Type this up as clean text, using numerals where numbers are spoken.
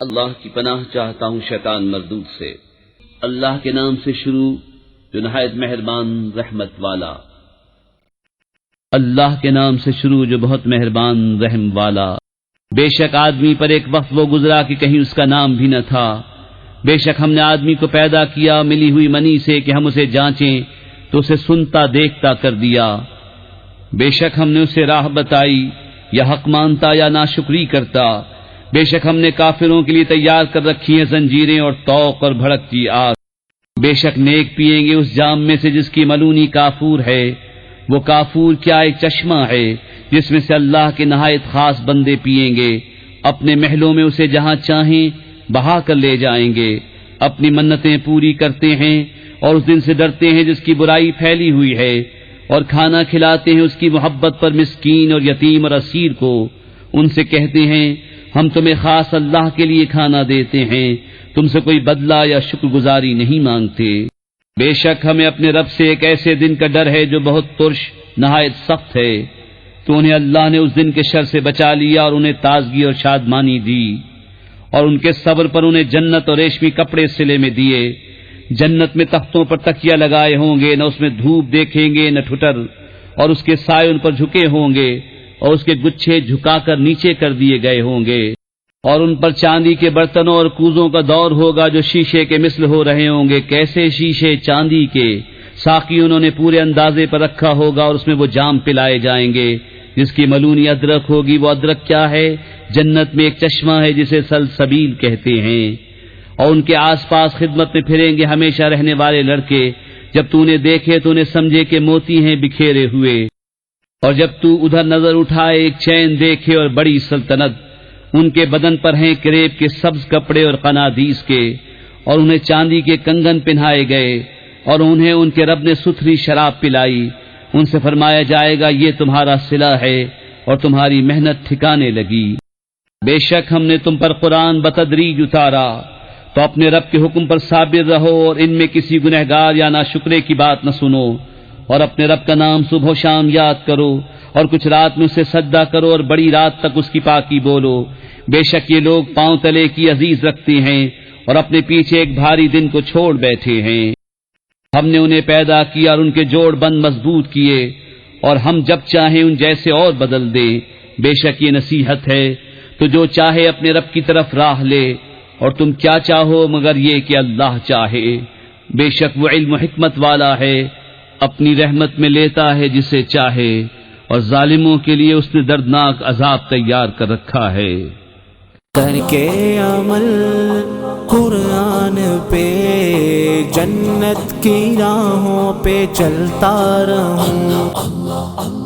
اللہ کی پناہ چاہتا ہوں شیطان مردود سے۔ اللہ کے نام سے شروع جو نہایت مہربان رحمت والا۔ اللہ کے نام سے شروع جو بہت مہربان رحم والا۔ بے شک آدمی پر ایک وقت وہ گزرا کہ کہیں اس کا نام بھی نہ تھا۔ بے شک ہم نے آدمی کو پیدا کیا ملی ہوئی منی سے کہ ہم اسے جانچیں تو اسے سنتا دیکھتا کر دیا۔ بے شک ہم نے اسے راہ بتائی، یا حق مانتا یا ناشکری کرتا۔ بے شک ہم نے کافروں کے لیے تیار کر رکھی ہیں زنجیریں اور طوق اور بھڑکتی آگ۔ بے شک نیک پیئیں گے اس جام میں سے جس کی ملونی کافور ہے۔ وہ کافور کیا ایک چشمہ ہے جس میں سے اللہ کے نہایت خاص بندے پیئیں گے۔ اپنے محلوں میں اسے جہاں چاہیں بہا کر لے جائیں گے۔ اپنی منتیں پوری کرتے ہیں اور اس دن سے ڈرتے ہیں جس کی برائی پھیلی ہوئی ہے، اور کھانا کھلاتے ہیں اس کی محبت پر مسکین اور یتیم اور اسیر کو۔ ان سے کہتے ہیں ہم تمہیں خاص اللہ کے لیے کھانا دیتے ہیں، تم سے کوئی بدلہ یا شکر گزاری نہیں مانگتے۔ بے شک ہمیں اپنے رب سے ایک ایسے دن کا ڈر ہے جو بہت ترش نہایت سخت ہے۔ تو انہیں اللہ نے اس دن کے شر سے بچا لیا اور انہیں تازگی اور شادمانی دی، اور ان کے صبر پر انہیں جنت اور ریشمی کپڑے صلے میں دیے۔ جنت میں تختوں پر تکیہ لگائے ہوں گے، نہ اس میں دھوپ دیکھیں گے نہ ٹھٹر، اور اس کے سائے ان پر جھکے ہوں گے، اور اس کے گچھے جھکا کر نیچے کر دیے گئے ہوں گے۔ اور ان پر چاندی کے برتنوں اور کوزوں کا دور ہوگا جو شیشے کے مثل ہو رہے ہوں گے۔ کیسے شیشے چاندی کے، ساقی انہوں نے پورے اندازے پر رکھا ہوگا، اور اس میں وہ جام پلائے جائیں گے جس کی ملونی ادرک ہوگی۔ وہ ادرک کیا ہے؟ جنت میں ایک چشمہ ہے جسے سلسبیل کہتے ہیں۔ اور ان کے آس پاس خدمت میں پھریں گے ہمیشہ رہنے والے لڑکے، جب تو انہیں دیکھے تو انہیں سمجھے کہ موتی ہیں بکھیرے ہوئے، اور جب تو ادھر نظر اٹھائے ایک چین دیکھے اور بڑی سلطنت۔ ان کے بدن پر ہیں کریب کے سبز کپڑے اور قنادیس کے، اور انہیں چاندی کے کنگن پہنائے گئے، اور انہیں ان کے رب نے ستھری شراب پلائی۔ ان سے فرمایا جائے گا یہ تمہارا صلہ ہے اور تمہاری محنت ٹھکانے لگی۔ بے شک ہم نے تم پر قرآن بتدریج اتارا، تو اپنے رب کے حکم پر صابر رہو، اور ان میں کسی گنہگار یا ناشکرے کی بات نہ سنو، اور اپنے رب کا نام صبح و شام یاد کرو، اور کچھ رات میں اسے سجدہ کرو اور بڑی رات تک اس کی پاکی بولو۔ بے شک یہ لوگ پاؤں تلے کی عزیز رکھتے ہیں، اور اپنے پیچھے ایک بھاری دن کو چھوڑ بیٹھے ہیں۔ ہم نے انہیں پیدا کیا اور ان کے جوڑ بند مضبوط کیے، اور ہم جب چاہیں ان جیسے اور بدل دیں۔ بے شک یہ نصیحت ہے، تو جو چاہے اپنے رب کی طرف راہ لے، اور تم کیا چاہو مگر یہ کہ اللہ چاہے۔ بے شک وہ علم و حکمت والا ہے، اپنی رحمت میں لیتا ہے جسے چاہے، اور ظالموں کے لیے اس نے دردناک عذاب تیار کر رکھا ہے۔ کر کے عمل قرآن پہ جنت کی راہوں پہ چلتا رہوں۔